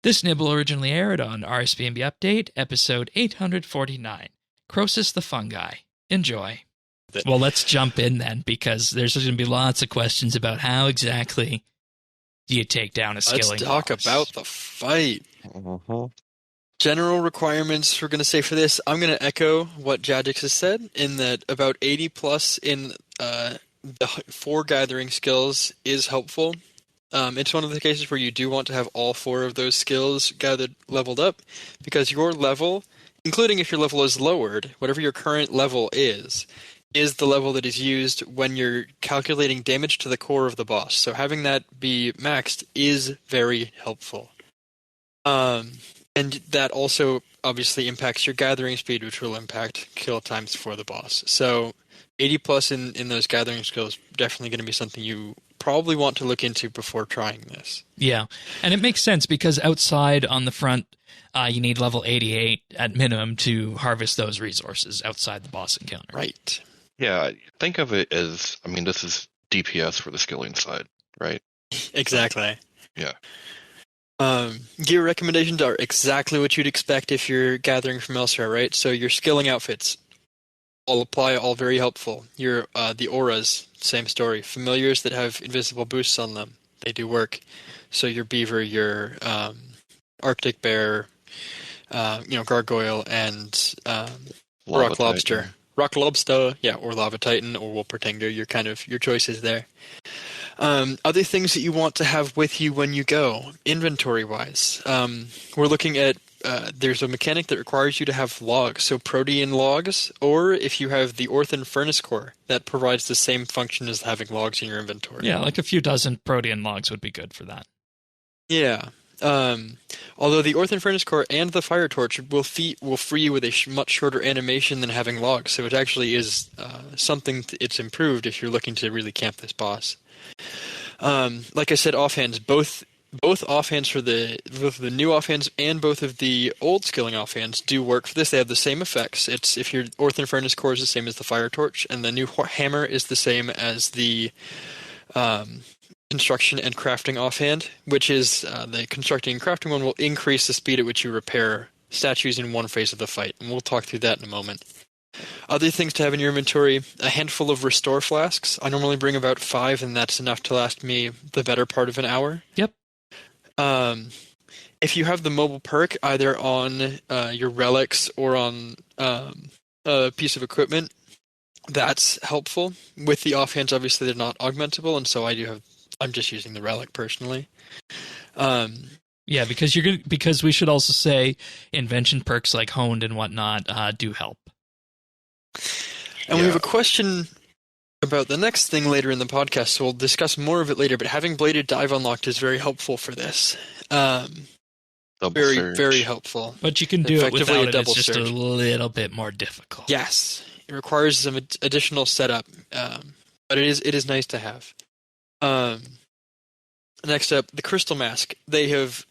This nibble originally aired on RSBANDB Update, episode 849, Croesus the Fungi. Enjoy. Well, let's jump in then, because there's going to be lots of questions about how exactly do you take down a skilling Let's talk boss. about the fight. Uh-huh. General requirements we're going to say for this, I'm going to echo what Jadix has said, in that about 80 plus in the 4 gathering skills is helpful. It's one of the cases where you do want to have all 4 of those skills leveled up, because your level, including if your level is lowered, whatever your current level is the level that is used when you're calculating damage to the core of the boss. So having that be maxed is very helpful. And that also obviously impacts your gathering speed, which will impact kill times for the boss. So 80 plus in those gathering skills definitely going to be something you probably want to look into before trying this. Yeah, and it makes sense because outside on the front, you need level 88 at minimum to harvest those resources outside the boss encounter. Right. Yeah, think of it as, I mean, this is DPS for the skilling side, right? Exactly. Yeah. Gear recommendations are exactly what you'd expect if you're gathering from elsewhere, right? So your skilling outfits, all apply, all very helpful. Your the auras, same story. Familiars that have invisible boosts on them, they do work. So your beaver, your Arctic bear, gargoyle, and rock lobster. Rock lobster, yeah, or lava titan, or wolf pretender. Your choices there. Other things that you want to have with you when you go, inventory-wise. We're looking at, there's a mechanic that requires you to have logs, so protean logs, or if you have the Orthan Furnace Core, that provides the same function as having logs in your inventory. Yeah, like a few dozen protean logs would be good for that. Yeah. Although the Orthan Furnace Core and the Fire Torch will free you with a much shorter animation than having logs, so it actually is something it's improved if you're looking to really camp this boss. Like I said, offhands, both offhands for both the new offhands and both of the old skilling offhands do work for this. They have the same effects. It's if your Orthan Furnace Core is the same as the Fire Torch, and the new hammer is the same as the construction and crafting offhand, which is the constructing and crafting one will increase the speed at which you repair statues in one phase of the fight, and we'll talk through that in a moment. Other things to have in your inventory, a handful of restore flasks. I normally bring about 5, and that's enough to last me the better part of an hour. Yep. If you have the mobile perk, either on your relics or on a piece of equipment, that's helpful. With the offhands, obviously they're not augmentable, and so I'm just using the relic personally. Yeah, because we should also say invention perks like honed and whatnot do help. And we have a question about the next thing later in the podcast, so we'll discuss more of it later, but having Bladed Dive unlocked is very helpful for this. Very, surge. Very helpful. But you can do it without it, it's just surge. a little bit more difficult. Yes, it requires some additional setup, but it is nice to have. Next up, the Crystal Mask. They have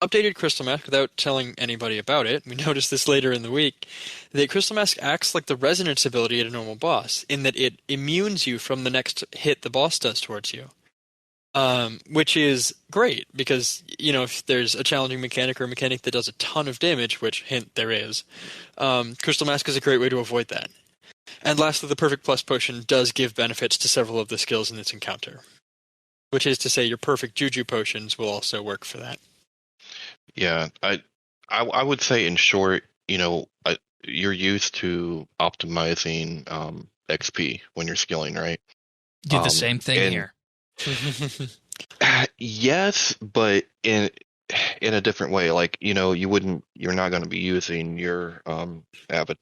updated Crystal Mask without telling anybody about it. We noticed this later in the week. The Crystal Mask acts like the resonance ability at a normal boss, in that it immunes you from the next hit the boss does towards you. Which is great, because, if there's a challenging mechanic or a mechanic that does a ton of damage, which, hint, there is, Crystal Mask is a great way to avoid that. And lastly, the Perfect Plus Potion does give benefits to several of the skills in this encounter. Which is to say, your Perfect Juju Potions will also work for that. Yeah, I would say in short, you're used to optimizing XP when you're skilling, right? Do the same thing here. Yes, but in a different way. Like, you're not going to be using your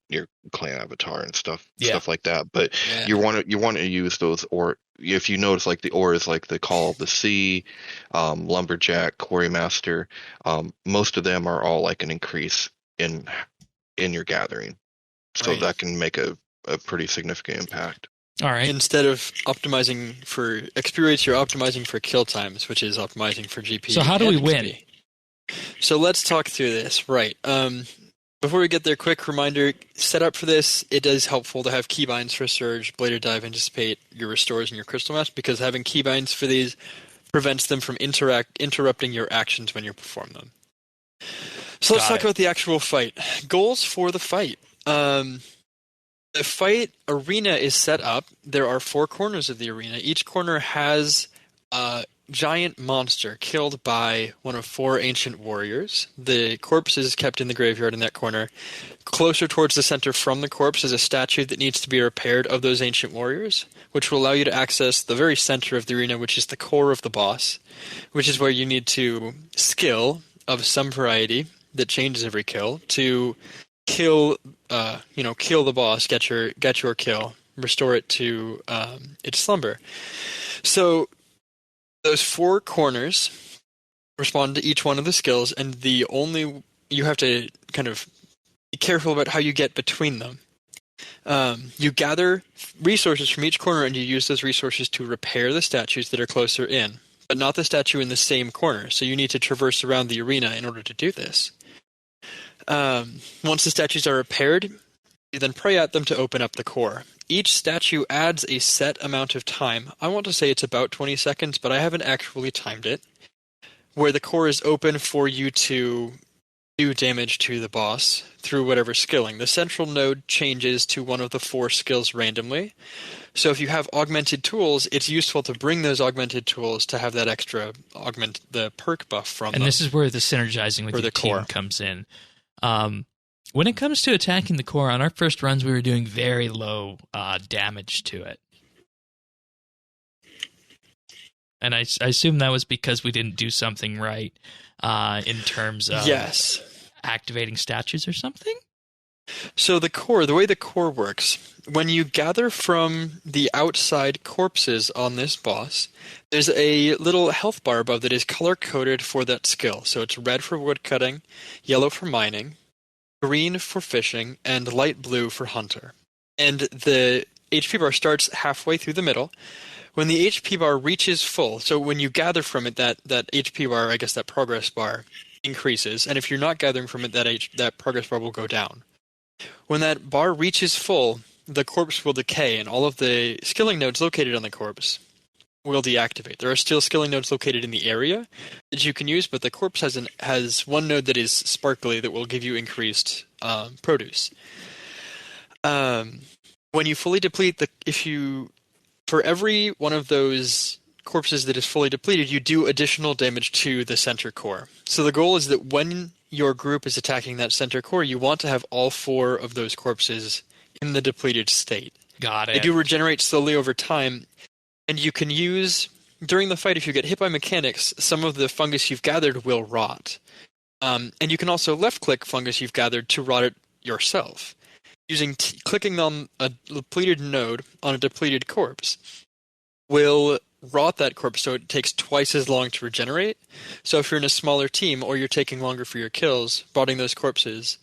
your clan avatar and stuff like that. But you want to use those, or if you notice, like the auras, like the Call of the Sea, Lumberjack, Quarrymaster, most of them are all like an increase in your gathering, so that can make a pretty significant impact. All right. Instead of optimizing for experience, you're optimizing for kill times, which is optimizing for GP. So how do we win? So let's talk through this. Right. Before we get there, quick reminder, set up for this, it is helpful to have keybinds for Surge, Bladed Dive, Anticipate, your Restores, and your Crystal Mask, because having keybinds for these prevents them from interrupting your actions when you perform them. So let's talk about the actual fight. Goals for the fight. The fight arena is set up. There are 4 corners of the arena. Each corner has a giant monster killed by one of 4 ancient warriors. The corpse is kept in the graveyard in that corner. Closer towards the center from the corpse is a statue that needs to be repaired of those ancient warriors, which will allow you to access the very center of the arena, which is the core of the boss, which is where you need to skill of some variety that changes every kill to kill the boss, get your kill, restore it to its slumber. So those 4 corners respond to each one of the skills, and you have to kind of be careful about how you get between them. You gather resources from each corner, and you use those resources to repair the statues that are closer in, but not the statue in the same corner. So you need to traverse around the arena in order to do this. Once the statues are repaired, you then pray at them to open up the core. Each statue adds a set amount of time. I want to say it's about 20 seconds, but I haven't actually timed it, where the core is open for you to do damage to the boss through whatever skilling. The central node changes to one of the 4 skills randomly. So if you have augmented tools, it's useful to bring those augmented tools to have that extra augment the perk buff from them. And this is where the synergizing with your team comes in. When it comes to attacking the core, on our first runs, we were doing very low damage to it. And I assume that was because we didn't do something right in terms of activating statues or something? So the way the core works, when you gather from the outside corpses on this boss, there's a little health bar above that is color-coded for that skill. So it's red for woodcutting, yellow for mining, green for fishing, and light blue for hunter. And the HP bar starts halfway through the middle. When the HP bar reaches full, so when you gather from it, that HP bar, I guess that progress bar, increases. And if you're not gathering from it, that progress bar will go down. When that bar reaches full, the corpse will decay, and all of the skilling nodes located on the corpse will deactivate. There are still skilling nodes located in the area that you can use, but the corpse has one node that is sparkly that will give you increased produce. When you fully deplete for every one of those corpses that is fully depleted, you do additional damage to the center core. So the goal is that when your group is attacking that center core, you want to have all 4 of those corpses in the depleted state. Got it. They do regenerate slowly over time, and you can use, during the fight, if you get hit by mechanics, some of the fungus you've gathered will rot. And you can also left-click fungus you've gathered to rot it yourself. Clicking on a depleted node on a depleted corpse will rot that corpse, so it takes twice as long to regenerate. So if you're in a smaller team or you're taking longer for your kills, rotting those corpses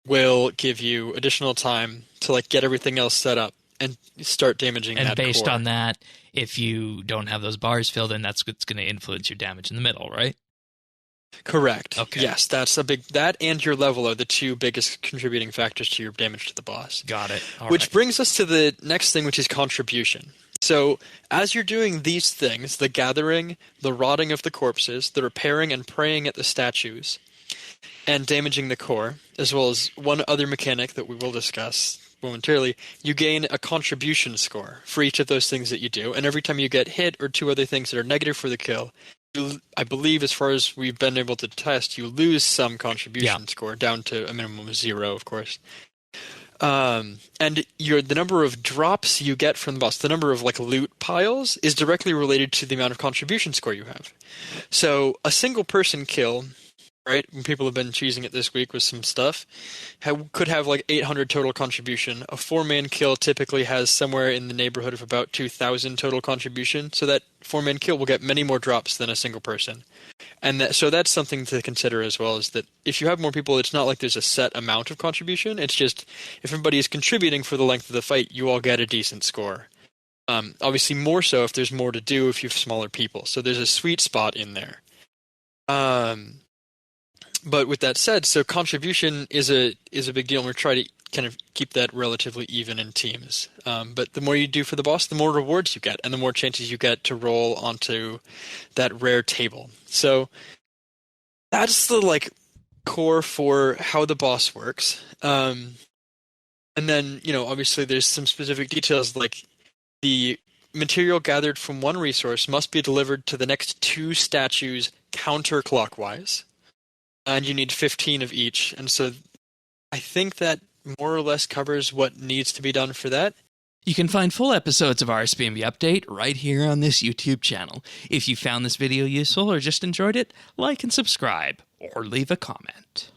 will give you additional time to get everything else set up and start damaging that core. And based on that, if you don't have those bars filled in, that's what's going to influence your damage in the middle, right? Correct. Okay. Yes, that and your level are the 2 biggest contributing factors to your damage to the boss. Got it. Which brings us to the next thing, which is contribution. So as you're doing these things, the gathering, the rotting of the corpses, the repairing and praying at the statues, and damaging the core, as well as one other mechanic that we will discuss momentarily, you gain a contribution score for each of those things that you do. And every time you get hit or 2 other things that are negative for the kill, I believe, as far as we've been able to test, you lose some contribution score down to a minimum of 0, of course. And the number of drops you get from the boss, the number of loot piles, is directly related to the amount of contribution score you have. So a single person kill, right, when people have been cheesing it this week with some stuff, could have 800 total contribution. A 4-man kill typically has somewhere in the neighborhood of about 2,000 total contribution, so that 4-man kill will get many more drops than a single person. And so that's something to consider as well, is that if you have more people, it's not like there's a set amount of contribution. It's just if everybody is contributing for the length of the fight, you all get a decent score. Obviously more so if there's more to do if you have smaller people. So there's a sweet spot in there. But with that said, so contribution is a big deal, and we're trying to kind of keep that relatively even in teams. But the more you do for the boss, the more rewards you get, and the more chances you get to roll onto that rare table. So that's the core for how the boss works. And then, obviously there's some specific details like the material gathered from one resource must be delivered to the next 2 statues counterclockwise. And you need 15 of each. And so I think that more or less covers what needs to be done for that. You can find full episodes of RSBANDB Update right here on this YouTube channel. If you found this video useful or just enjoyed it, like and subscribe, or leave a comment.